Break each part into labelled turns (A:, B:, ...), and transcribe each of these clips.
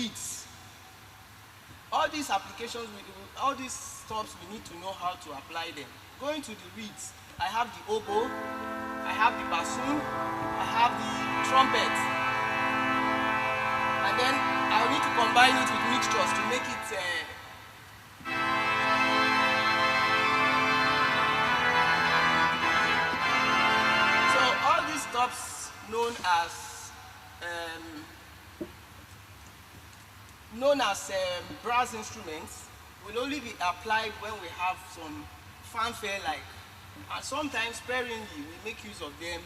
A: reeds. All these applications, all these stops, we need to know how to apply them. Going to the reeds, I have the oboe, I have the bassoon, I have the trumpet, and then I need to combine it with mixtures to make it so all these stops known as brass instruments will only be applied when we have some fanfare like, and sometimes sparingly we make use of them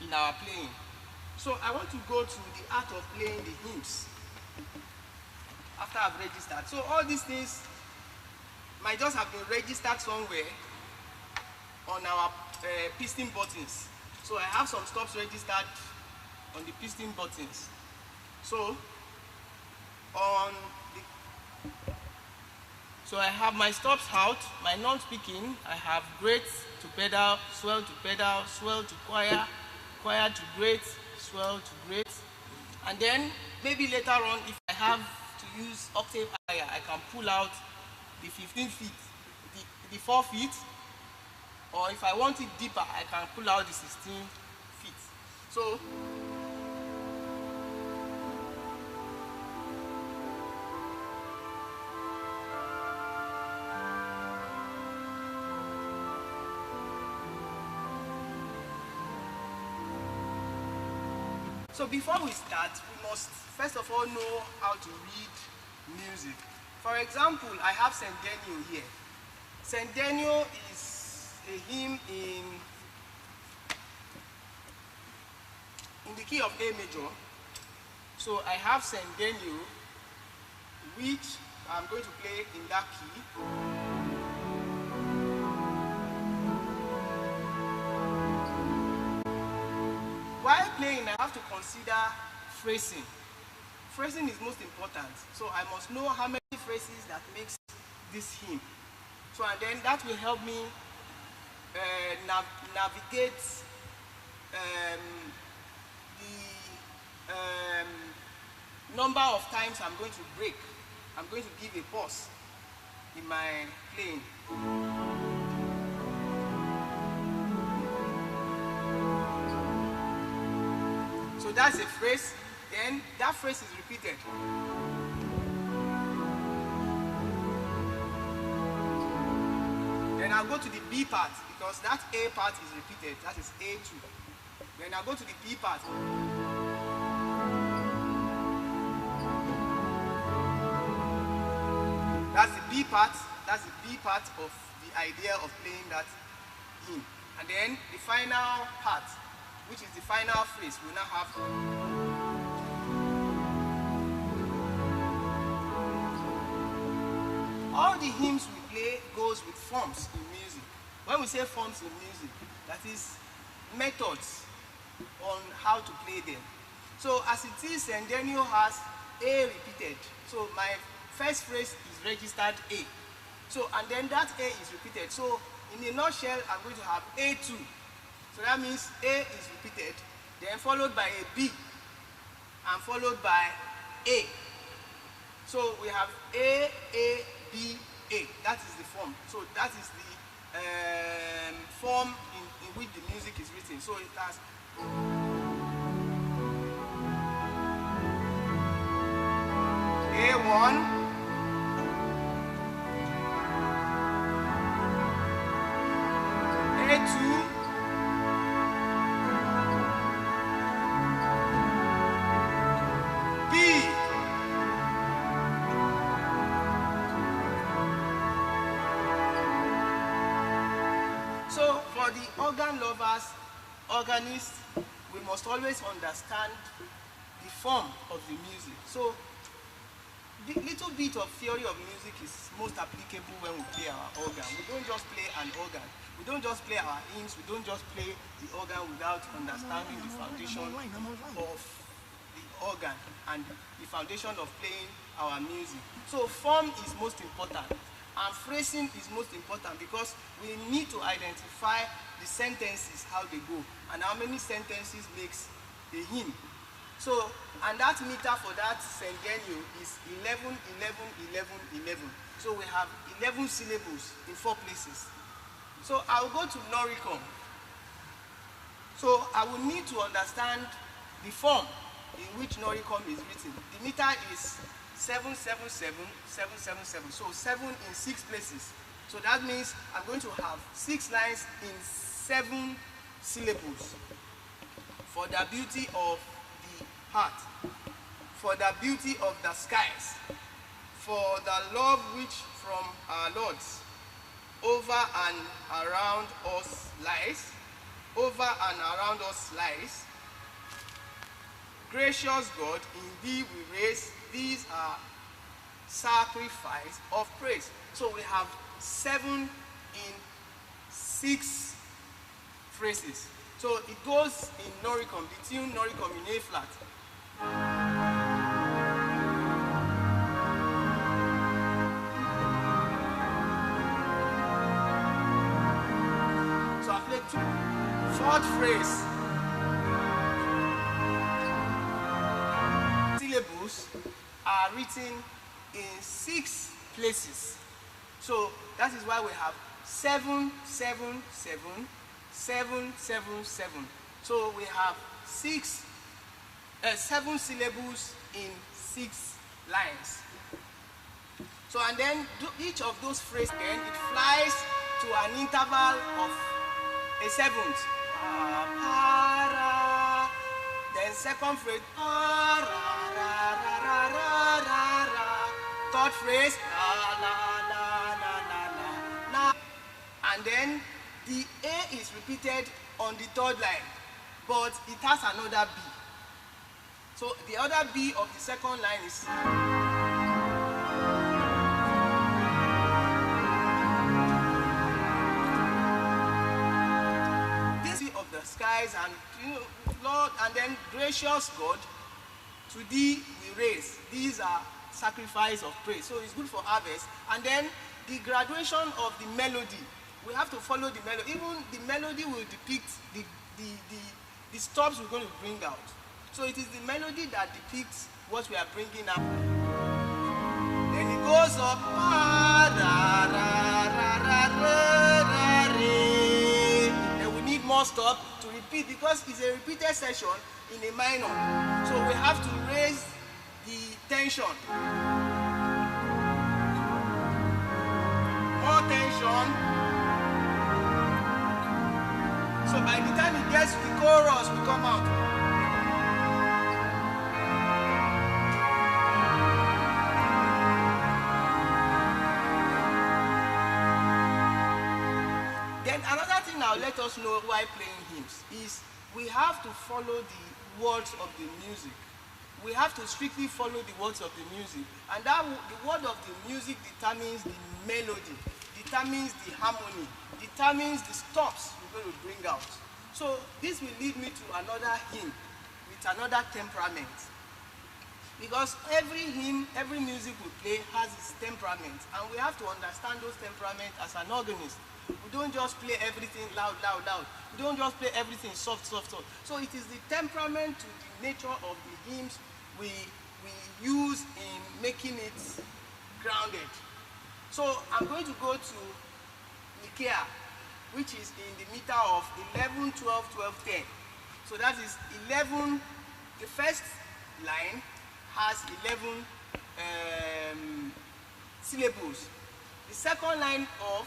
A: in our playing. So I want to go to the art of playing the hymns after I've registered. So all these things might just have been registered somewhere on our piston buttons. So I have some stops registered on the piston buttons. So I have my stops out, my non-speaking, I have great to pedal, swell to pedal, swell to choir, choir to great, swell to great. And then maybe later on, if I have to use octave higher, I can pull out the 15 feet, the 4 feet, or if I want it deeper, I can pull out the 16 feet. So before we start, we must first of all know how to read music. For example, I have Saint Daniel here. Saint Daniel is a hymn in the key of A major. So I have Saint Daniel, which I'm going to play in that key. While playing, I have to consider phrasing. Phrasing is most important. So I must know how many phrases that makes this hymn. So and then that will help me navigate the number of times I'm going to break. I'm going to give a pause in my playing. So that's a phrase, then that phrase is repeated. Then I'll go to the B part because that A part is repeated, that is A2. Then I'll go to the B part. That's the B part of the idea of playing that hymn. And then the final part, which is the final phrase, we now have. All the hymns we play goes with forms in music. When we say forms in music, that is methods on how to play them. So as it is, Saint Daniel has A repeated. So my first phrase is registered A. So and then that A is repeated. So in a nutshell, I'm going to have A2. So that means A is repeated, then followed by a B, and followed by A. So we have A, B, A. That is the form. So that is the form in which the music is written. So it has A1, A2, the organ lovers, organists, we must always understand the form of the music. So the little bit of theory of music is most applicable when we play our organ. We don't just play an organ. We don't just play our hymns. We don't just play the organ without understanding the foundation of the organ and the foundation of playing our music. So form is most important. And phrasing is most important because we need to identify the sentences, how they go, and how many sentences makes a hymn. So, and that meter for that centennial is 11, 11, 11, 11. So we have 11 syllables in 4 places. So I'll go to Noricum. So I will need to understand the form in which Noricum is written. The meter is 777, 777. So 7 in 6 places. So that means I'm going to have 6 lines in 7 syllables. For the beauty of the heart, for the beauty of the skies, for the love which from our Lord's over and around us lies, over and around us lies. Gracious God, in thee we raise, these are sacrifice of praise. So we have 7 in 6 phrases. So it goes in Noricum, the tune Noricum in A flat. So I played 2. 4th phrase. Syllables are written in 6 places. So that is why we have 7, 7, 7, 7, 7, 7. So we have 7 syllables in 6 lines. So and then each of those phrases, then it flies to an interval of a 7th. Then 2nd phrase. 3rd phrase. And then the A is repeated on the 3rd line, but it has another B. So the other B of the 2nd line is this of the skies, and Lord, and then gracious God, to thee we raise. These are sacrifice of praise. So it's good for harvest. And then the graduation of the melody. We have to follow the melody. Even the melody will depict the stops we're going to bring out. So it is the melody that depicts what we are bringing up. Then it goes up. Then we need more stop to repeat because it's a repeated session in a minor. So we have to raise the tension. More tension. So by the time it gets to the chorus, we come out. Then another thing now, let us know why playing hymns is we have to follow the words of the music. We have to strictly follow the words of the music. And that the word of the music determines the melody, determines the harmony, determines the stops we're going to bring out. So this will lead me to another hymn with another temperament. Because every hymn, every music we play has its temperament. And we have to understand those temperaments as an organist. We don't just play everything loud, loud, loud. We don't just play everything soft, soft, soft. So it is the temperament to the nature of the hymns we use in making it grounded. So I'm going to go to Nicaea, which is in the meter of 11, 12, 12, 10. So that is 11, the first line has 11 syllables. The second line of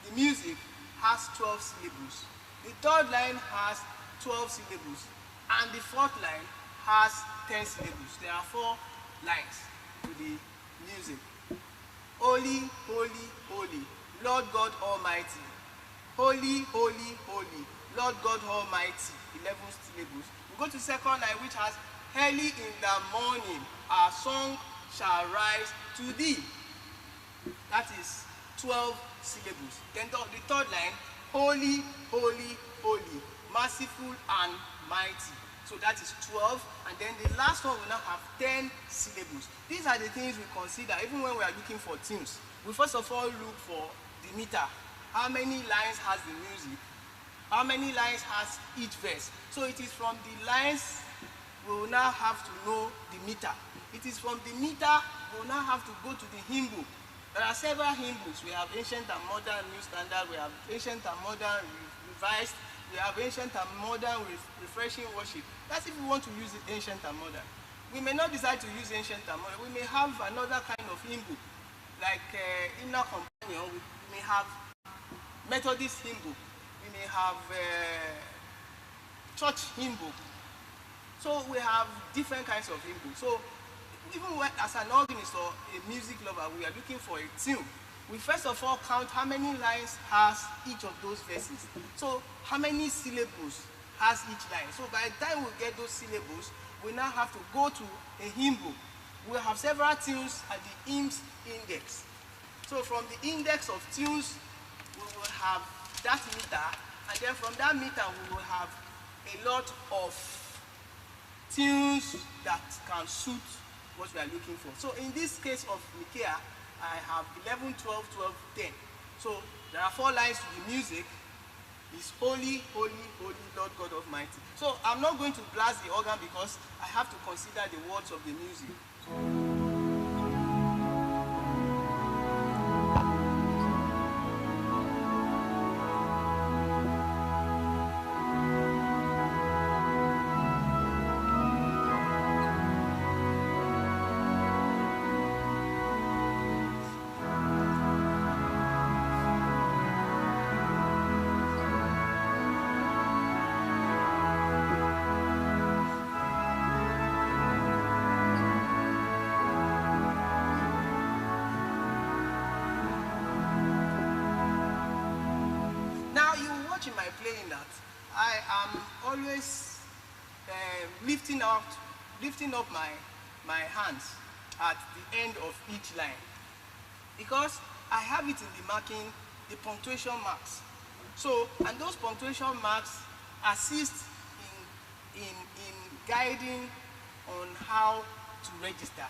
A: the music has 12 syllables. The third line has 12 syllables. And the fourth line has 10 syllables. There are 4 lines to the music. Holy, holy, holy, Lord God Almighty. Holy, holy, holy, Lord God Almighty. 11 syllables. We go to second line, which has early in the morning our song shall rise to thee. That is 12 syllables. Then the third line, holy, holy, holy, merciful and mighty. So that is 12. And then the last one will now have 10 syllables. These are the things we consider even when we are looking for tunes. We first of all look for the meter. How many lines has the music? How many lines has each verse? So it is from the lines we will now have to know the meter. It is from the meter we will now have to go to the hymn book. There are several hymn books. We have ancient and modern, New Standard. We have ancient and modern, revised. We have ancient and modern with refreshing worship. That's if we want to use ancient and modern. We may not decide to use ancient and modern. We may have another kind of hymn book, like Inner Companion. We may have Methodist hymn book. We may have church hymn book. So we have different kinds of hymn books. So even when, as an organist or a music lover, we are looking for a tune. We first of all count how many lines has each of those verses. So how many syllables has each line. So by the time we get those syllables, we now have to go to a hymn book. We have several tunes at the hymns index. So from the index of tunes, we will have that meter, and then from that meter we will have a lot of tunes that can suit what we are looking for. So in this case of Nicaea, I have 11, 12, 12, 10. So there are 4 lines to the music. It's holy, holy, holy, Lord God Almighty. So I'm not going to blast the organ because I have to consider the words of the music. In my playing that, I am always lifting up my hands at the end of each line, because I have it in the marking, the punctuation marks. So, and those punctuation marks assist in guiding on how to register.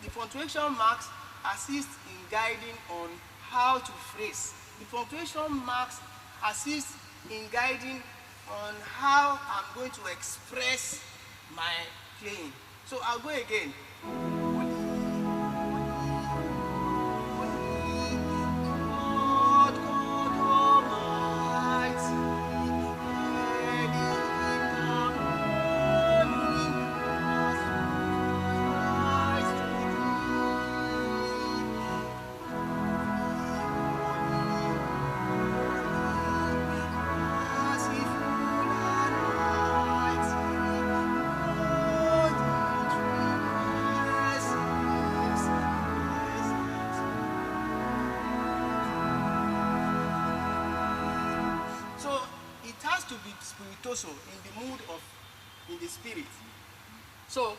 A: The punctuation marks assist in guiding on how to phrase. The punctuation marks assist in guiding on how I'm going to express my playing. So I'll go again. Spirituoso, in the spirit. So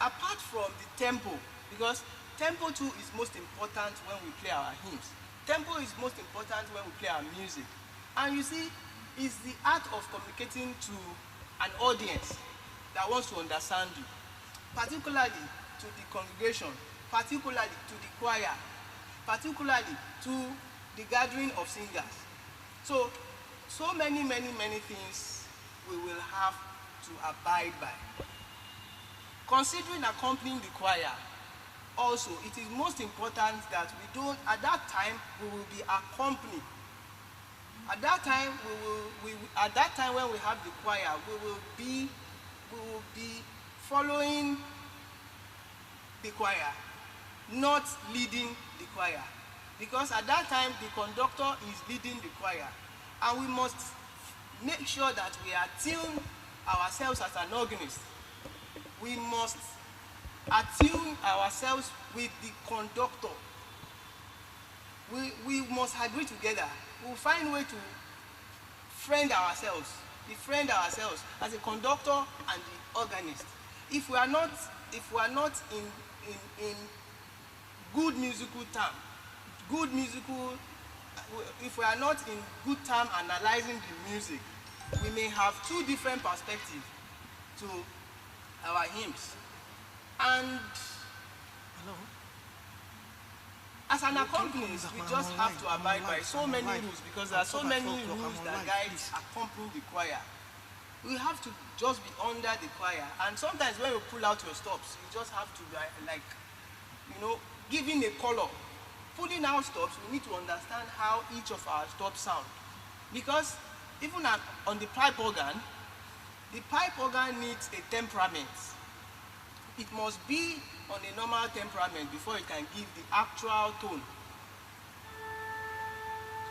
A: apart from the tempo, because tempo too is most important when we play our hymns. Tempo is most important when we play our music. And you see, it's the art of communicating to an audience that wants to understand you, particularly to the congregation, particularly to the choir, particularly to the gathering of singers. So many things we will have to abide by. Considering accompanying the choir, also it is most important that we don't, at that time we will be accompanied. At that time at that time when we have the choir, we will be following the choir, not leading the choir. Because at that time the conductor is leading the choir. And we must make sure that we attune ourselves as an organist. We must attune ourselves with the conductor. We must agree together. We'll find a way to befriend ourselves as a conductor and the organist. If we are not in good musical term, if we are not in good time analyzing the music, we may have 2 different perspectives to our hymns. And as an accompanist, we just have to abide by so many rules, because there are so many rules that guide accompanying the choir. you have to just be under the choir. And sometimes when you pull out your stops, you just have to like, you know, giving a color. Pulling out stops, we need to understand how each of our stops sound. Because even on the pipe organ needs a temperament. It must be on a normal temperament before it can give the actual tone.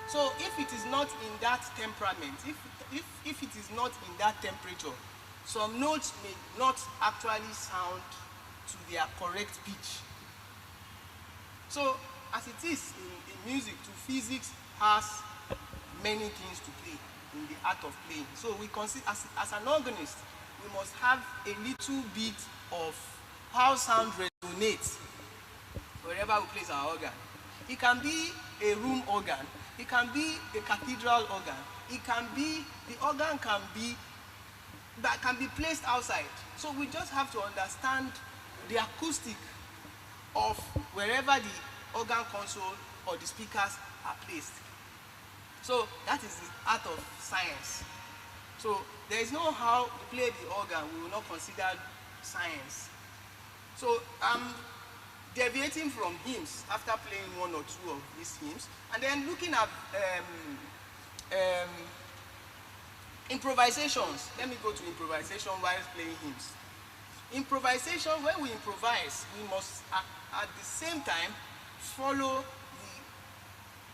A: So if it is not in that temperament, if it is not in that temperature, some notes may not actually sound to their correct pitch. So as it is in music, too, physics has many things to play in the art of playing. So we consider, as an organist, we must have a little bit of how sound resonates wherever we place our organ. It can be a room organ, it can be a cathedral organ, it can be, the organ can be, that can be placed outside. So we just have to understand the acoustic of wherever the organ console or the speakers are placed. So that is the art of science. So there is no how we play the organ we will not consider science. So deviating from hymns after playing one or two of these hymns, and then looking at improvisations. Let me go to improvisation while playing hymns. Improvisation, when we improvise, we must at the same time follow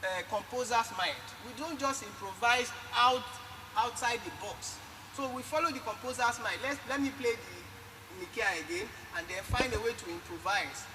A: the composer's mind. We don't just improvise outside the box. So we follow the composer's mind. Let me play the Nikia again, and then find a way to improvise.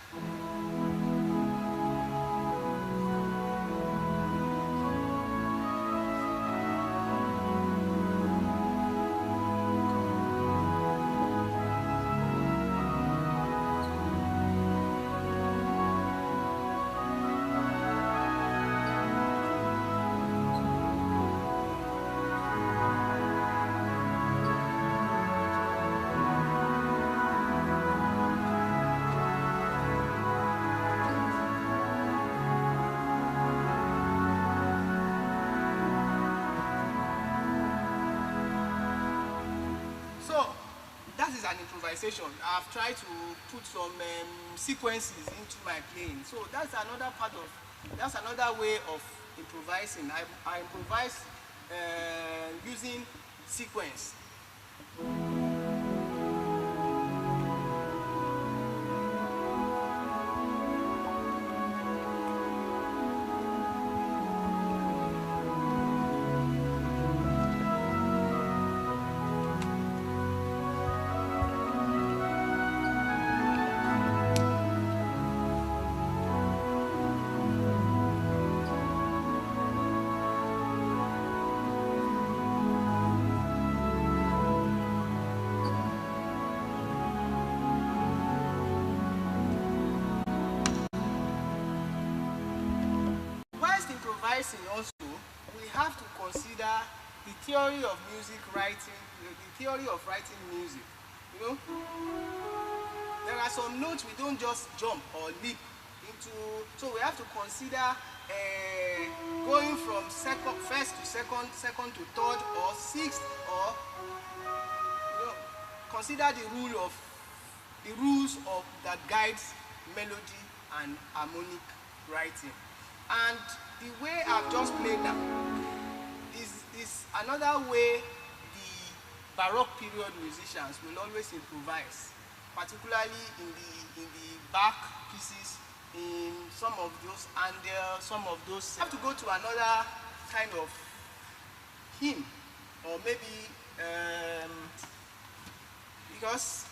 A: An improvisation. I've tried to put some sequences into my playing. So that's another way of improvising. I improvise using sequence. Also, we have to consider the theory of music writing, the theory of writing music. You know, there are some notes we don't just jump or leap into, so we have to consider going from first to second to third or sixth, or you know, consider the rules of that guides melody and harmonic writing. And the way I've just played now is another way the Baroque period musicians will always improvise, particularly in the Bach pieces, in some of those Handel, some of those. I have to go to another kind of hymn, or maybe because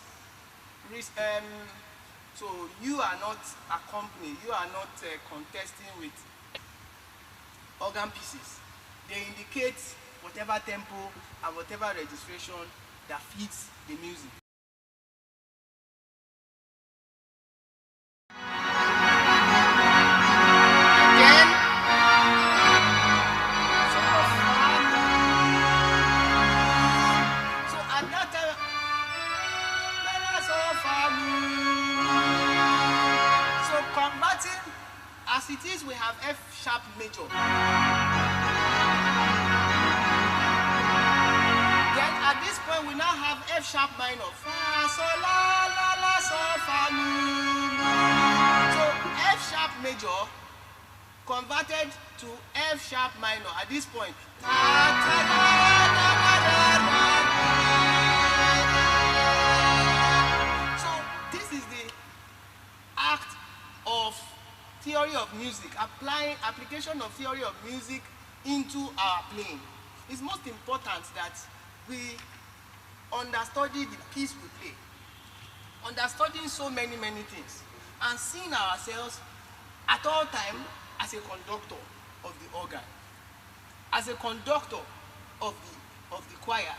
A: so you are not accompanying, you are not contesting with organ pieces. They indicate whatever tempo and whatever registration that fits the music. Again, so at that time, so converting, as it is, we have F sharp major. Then at this point, we to F sharp minor at this point. So this is the act of theory of music, application of theory of music into our playing. It's most important that we understudy the piece we play, understudying so many things, and seeing ourselves at all time as a conductor of the organ, as a conductor of the choir,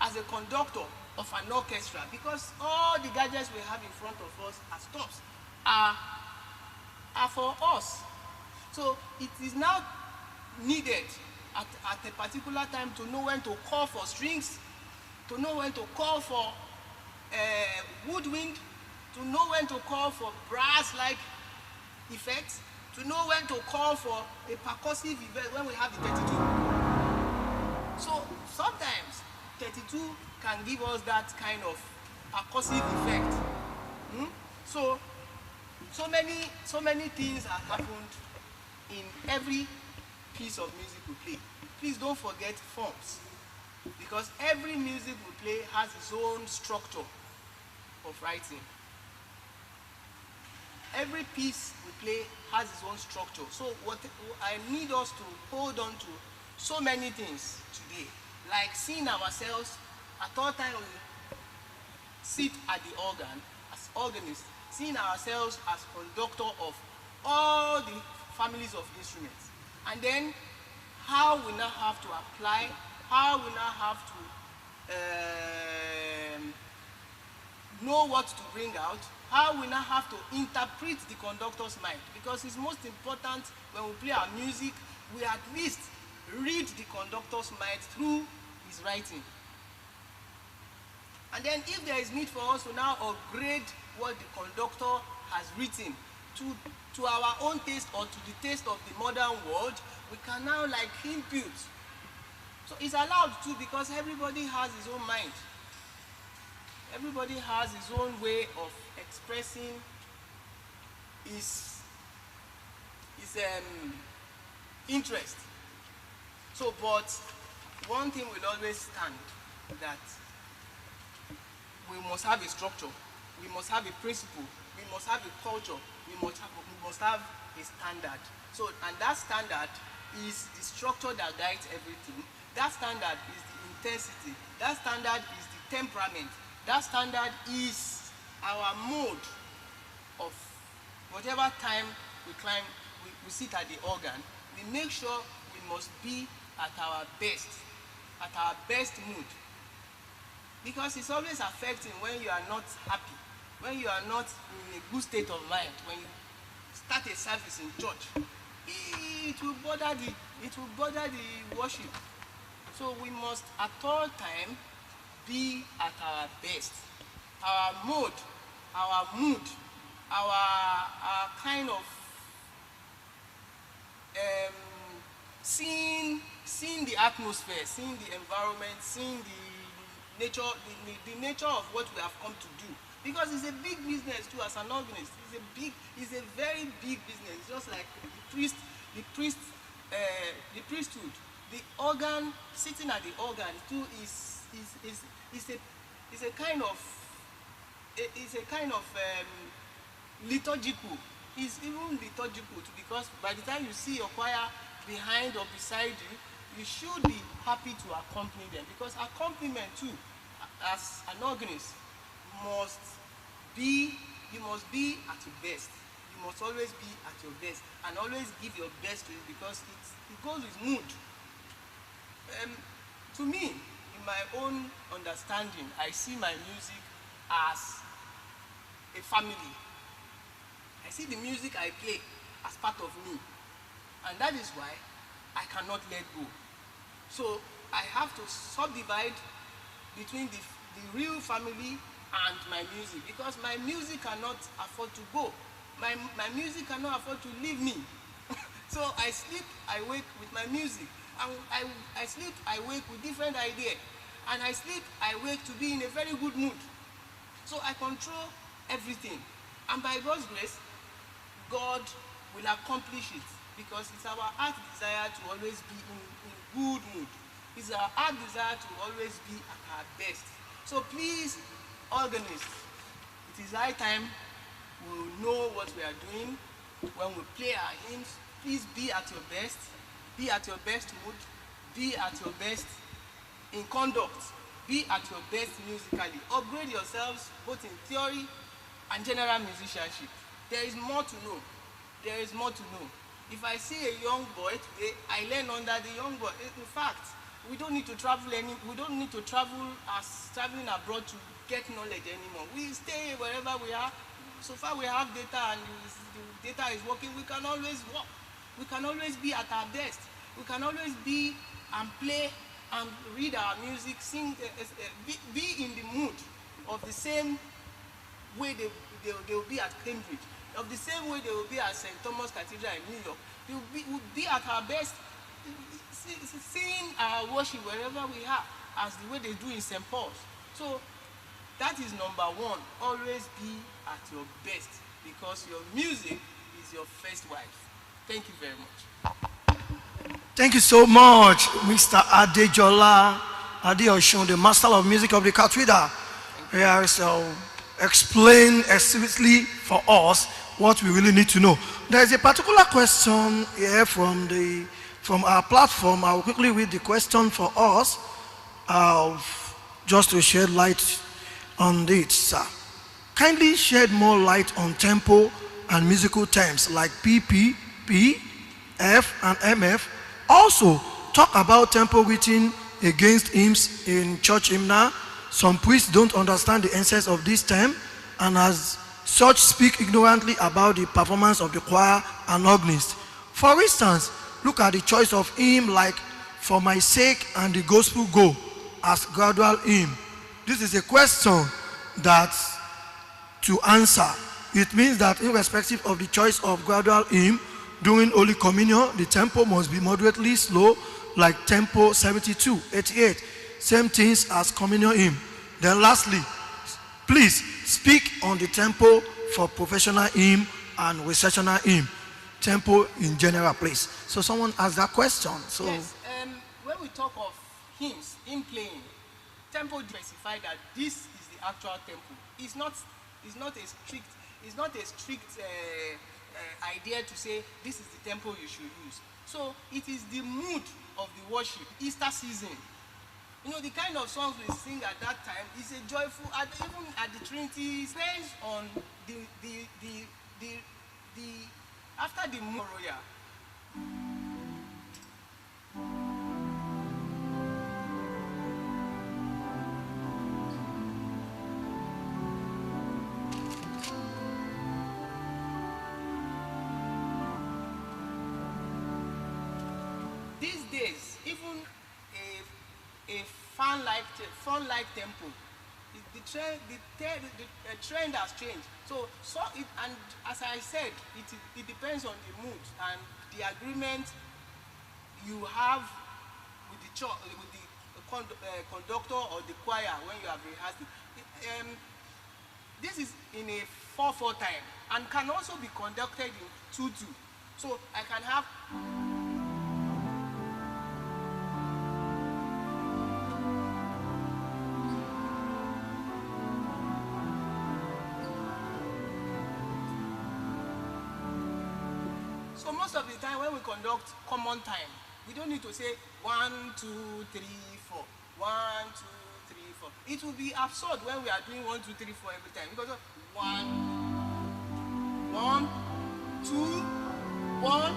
A: as a conductor of an orchestra, because all the gadgets we have in front of us as stops are for us. So it is now needed at a particular time to know when to call for strings, to know when to call for woodwind, to know when to call for brass-like effects, to know when to call for a percussive event when we have the 32. So sometimes 32 can give us that kind of percussive effect. So many things have happened in every piece of music we play. Please don't forget forms, because every music we play has its own structure of writing. Every piece we play has its own structure. So what I need us to hold on to so many things today, like seeing ourselves at all times we sit at the organ as organists, seeing ourselves as conductor of all the families of instruments, and then how we now have to apply, how we now have to know what to bring out, how we now have to interpret the conductor's mind, because it's most important when we play our music, we at least read the conductor's mind through his writing. And then if there is need for us to now upgrade what the conductor has written to our own taste or to the taste of the modern world, we can now like impute. So it's allowed to, because everybody has his own mind. Everybody has his own way of expressing his interest. So, but one thing will always stand, that we must have a structure, we must have a principle, we must have a culture, we must have a standard. So, and that standard is the structure that guides everything. That standard is the intensity. That standard is the temperament. That standard is our mode of whatever time we climb, we sit at the organ. We make sure we must be at our best mood. Because it's always affecting when you are not happy, when you are not in a good state of mind, when you start a service in church. It will bother the worship. So we must at all time be at our best. Our mood, our kind of seeing the atmosphere, seeing the environment, seeing the nature of what we have come to do. Because it's a big business too as an organist. It's a very big business. It's just like the priesthood. The organ, sitting at the organ too is a kind of liturgical. It's even liturgical too, because by the time you see your choir behind or beside you, you should be happy to accompany them, because accompaniment too, as an organist, you must be at your best. You must always be at your best and always give your best to it, because it goes with mood. To me, in my own understanding, I see my music as a family. I see the music I play as part of me, and that is why I cannot let go. So I have to subdivide between the real family and my music, because my music cannot afford to go. My music cannot afford to leave me. So I sleep, I wake with my music. I sleep, I wake with different ideas. And I sleep, I wake to be in a very good mood. So I control everything. And by God's grace, God will accomplish it. because it's our heart desire to always be in good mood. It's our heart desire to always be at our best. So please, organists, it is high time we will know what we are doing when we play our hymns. Please be at your best. Be at your best mood. Be at your best in conduct. Be at your best musically. Upgrade yourselves both in theory and general musicianship. There is more to know. There is more to know. If I see a young boy today, I learn under the young boy. In fact, we don't need to travel as traveling abroad to get knowledge anymore. We stay wherever we are. So far we have data and the data is working. We can always work. We can always be at our best. We can always be and play and read our music, sing, be in the mood of the same way they will be at Cambridge, of the same way they will be at St. Thomas Cathedral in New York. We'll be at our best, seeing our worship wherever we are, as the way they do in St. Paul's. So that is number one. Always be at your best, because your music is your first wife. Thank you very much.
B: Thank you so much, Mr. Jola, Adeosun, the Master of Music of the Cathedral. He has explained explicitly for us what we really need to know. There is a particular question here from our platform. I will quickly read the question for us, just to shed light on it, sir. Kindly shed more light on tempo and musical terms like PP, P, F, and MF. Also, talk about tempo written against hymns in church hymnal. Some priests don't understand the essence of this term, and as such speak ignorantly about the performance of the choir and organist. For instance, look at the choice of hymn like "For My Sake" and "The Gospel Go" as gradual hymn. This is a question that to answer. It means that irrespective of the choice of gradual hymn, during Holy Communion, the tempo must be moderately slow, like tempo 72, 88. Same things as communion hymn. Then lastly, please speak on the tempo for professional hymn and recessional hymn. Tempo in general, please. So someone asked that question. So
A: yes, when we talk of hymns, hymn playing, tempo specify that this is the actual tempo. It's not a strict idea to say this is the tempo you should use. So it is the mood of the worship. Easter season, you know, the kind of songs we sing at that time is a joyful, even at the Trinity, it depends on the after the Moroya. These days, even a fun-like tempo, the trend has changed. So and as I said, it depends on the mood and the agreement you have with the conductor or the choir when you have rehearsed it. This is in a 4/4 time and can also be conducted in 2/2. So I can have. So most of the time when we conduct common time, we don't need to say 1, 2, 3, 4. 1, 2, 3, 4. It will be absurd when we are doing 1, 2, 3, 4 every time, because 1, 2, 1,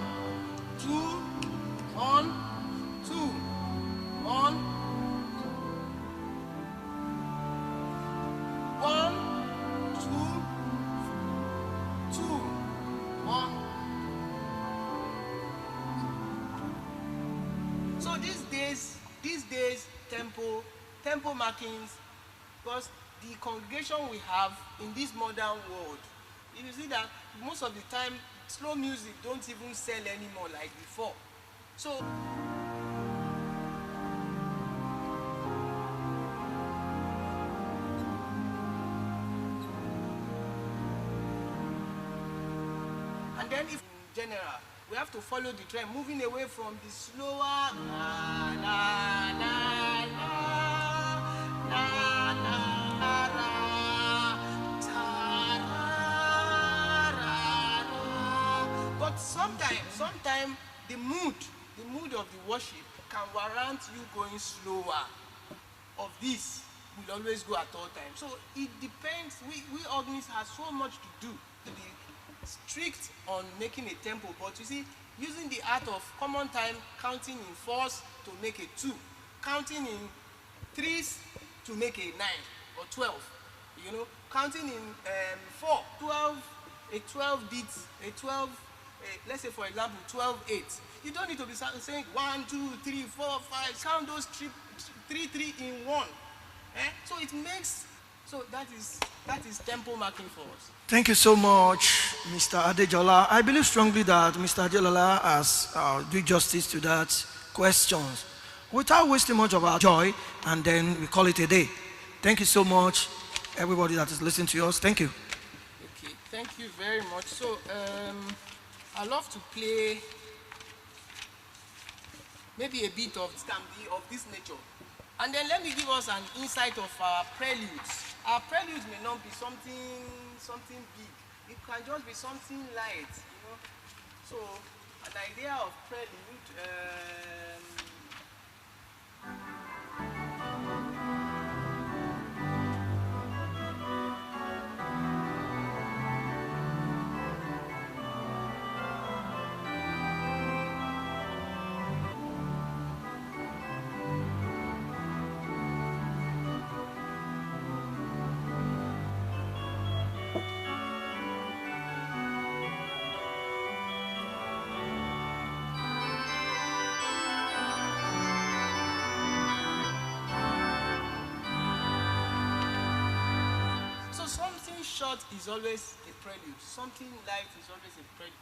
A: 2, 1, 2, 1, 1, 2, 2, 1. So these days, tempo markings, because the congregation we have in this modern world, you see that most of the time, slow music don't even sell anymore like before. So and then if in general, we have to follow the trend, moving away from the slower na na na na na na ra ta ra ra. But sometimes the mood of the worship can warrant you going slower. Of this will always go at all times. So it depends. We organists have so much to do to be strict on making a tempo, but you see, using the art of common time, counting in fours to make a 2, counting in threes to make a 9 or 12, you know, counting in 4, 12, a 12 beats, a 12, let's say for example 12/8. You don't need to be saying 1, 2, 3, 4, 5. Count those 3 in 1. So it makes, so that is tempo marking for us.
B: Thank you so much, Mr. Jola. I believe strongly that Mr. Jola has done justice to that question. Without wasting much of our joy, and then we call it a day. Thank you so much, everybody that is listening to us. Thank you.
A: Okay, thank you very much. So I love to play maybe a bit of this nature. And then let me give us an insight of our preludes. Our preludes may not be something big. It can just be something light, you know. So an idea of prelude. Something short is always a prelude. Something light is always a prelude.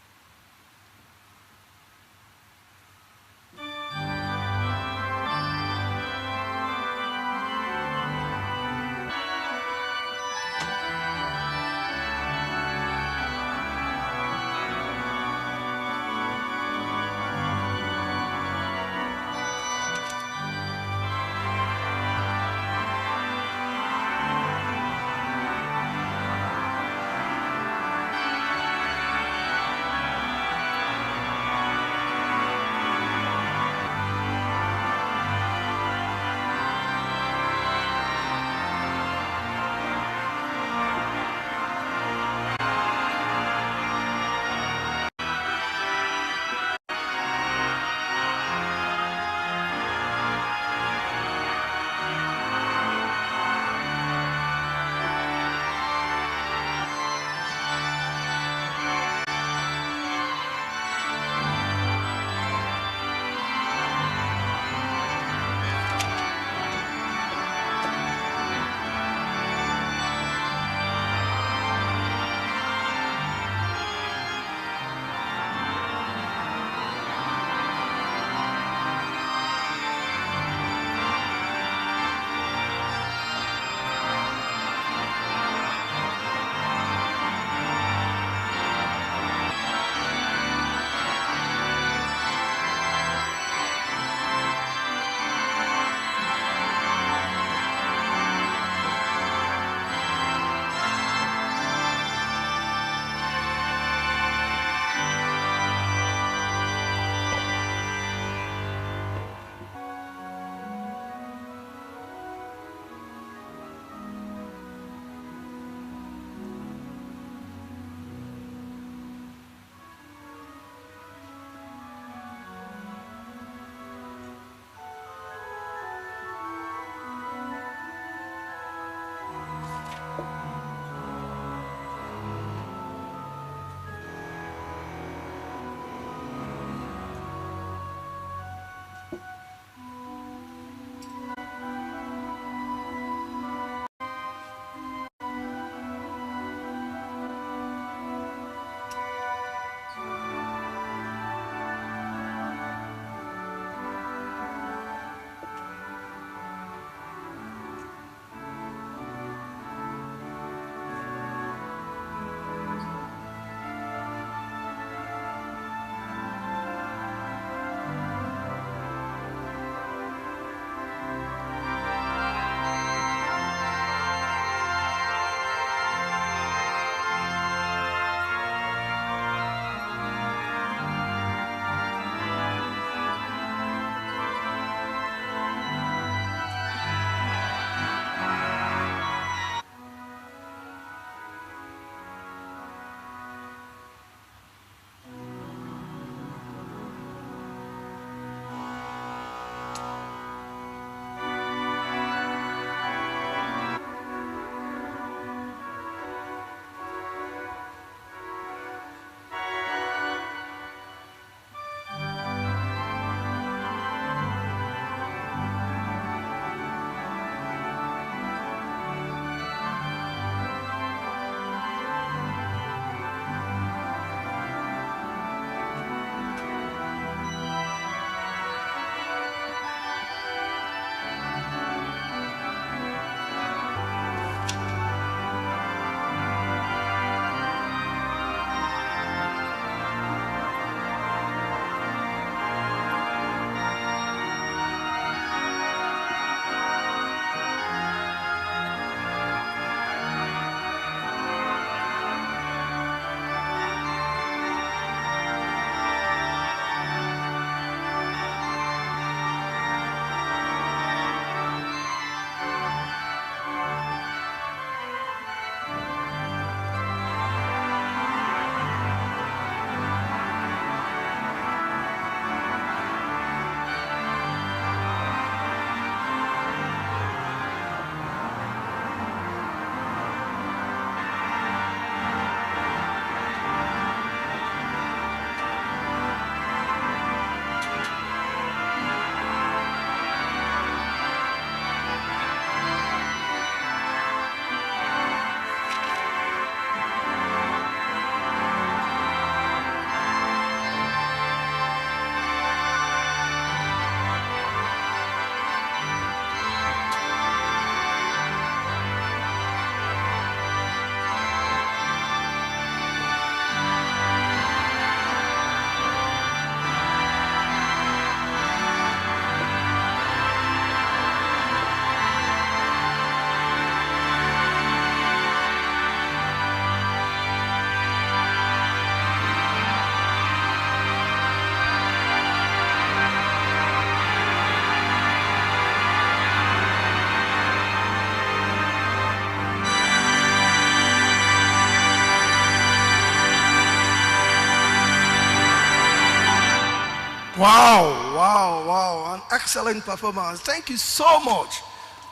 B: Wow, wow, wow. An excellent performance. Thank you so much,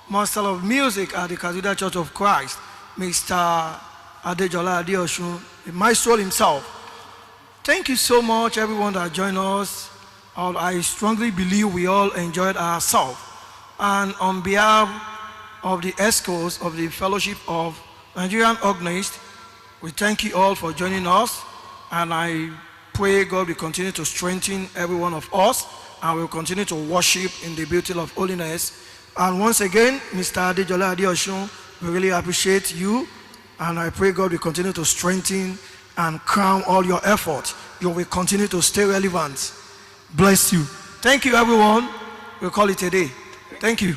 B: Master of Music at the Cathedral Church of Christ, Mr. Jola Adeosun, the Maestro himself. Thank you so much, everyone that joined us. I strongly believe we all enjoyed ourselves. And on behalf of the ESCOs of the Fellowship of Nigerian Organists, we thank you all for joining us. And I pray God will continue to strengthen every one of us, and we'll continue to worship in the beauty of holiness. And once again, Mr. Jola Adeosun, we really appreciate you, and I pray God will continue to strengthen and crown all your efforts. You will continue to stay relevant. Bless you. Thank you, everyone. We'll call it a day. Thank you.